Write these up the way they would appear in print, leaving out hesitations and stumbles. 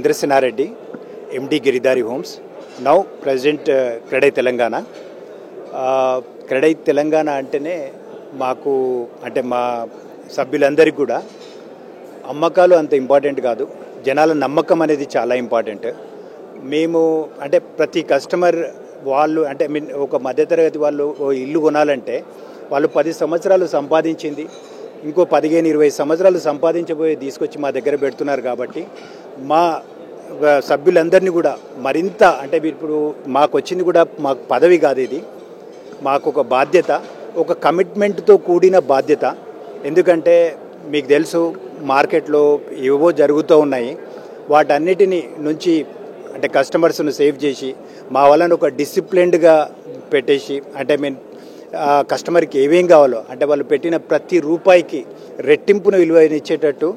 Chandrasena Reddy, MD Giridhari Homes, now President Credai Telangana. Credai Telangana అంటేనే మాకు అంటే మా సభ్యులందరికీ కూడా అమ్మకాలు అంత ఇంపార్టెంట్ కాదు, జనాల నమ్మకం అనేది చాలా ఇంపార్టెంట్. మేము అంటే ప్రతి కస్టమర్ వాళ్ళు అంటే ఒక మధ్యతరగతి వాళ్ళు ఓ ఇల్లు కొనాలంటే వాళ్ళు 10 సంవత్సరాలు సంపాదించింది ఇంకో 15-20 సంవత్సరాలు సంపాదించబోయే తీసుకొచ్చి మా దగ్గర పెడుతున్నారు. కాబట్టి మా సభ్యులందరినీ కూడా మరింత అంటే ఇప్పుడు మాకు వచ్చింది కూడా మాకు పదవి కాదు, ఇది మాకు ఒక బాధ్యత, ఒక కమిట్మెంట్తో కూడిన బాధ్యత. ఎందుకంటే మీకు తెలుసు మార్కెట్లో ఏవో జరుగుతూ ఉన్నాయి, వాటన్నిటిని నుంచి అంటే కస్టమర్స్ను సేవ్ చేసి మా వాళ్ళని ఒక డిసిప్లిన్డ్గా పెట్టేసి అంటే కస్టమర్కి ఏమేం కావాలో అంటే వాళ్ళు పెట్టిన ప్రతి రూపాయికి రెట్టింపును విలువనిచ్చేటట్టు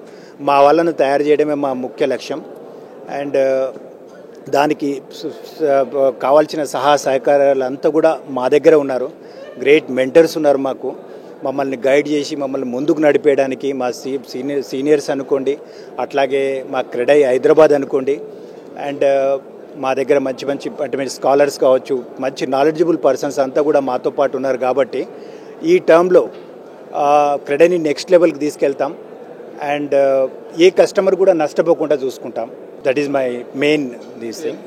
మా వాళ్ళను తయారు చేయడమే మా ముఖ్య లక్ష్యం. అండ్ దానికి కావాల్సిన సహకారాలు అంతా కూడా మా దగ్గర ఉన్నారు. గ్రేట్ మెంటర్స్ ఉన్నారు మాకు, మమ్మల్ని గైడ్ చేసి మమ్మల్ని ముందుకు నడిపేయడానికి మా సీనియర్స్ అనుకోండి, అట్లాగే మా క్రెడై హైదరాబాద్ అనుకోండి. అండ్ మా దగ్గర మంచి మంచి అంటే స్కాలర్స్ కావచ్చు, మంచి నాలెడ్జబుల్ పర్సన్స్ అంతా కూడా మాతో పాటు ఉన్నారు. కాబట్టి ఈ టర్మ్లో క్రెడైని నెక్స్ట్ లెవెల్కి తీసుకెళ్తాం అండ్ ఏ కస్టమర్ కూడా నష్టపోకుండా చూసుకుంటాం. That is my main this thing.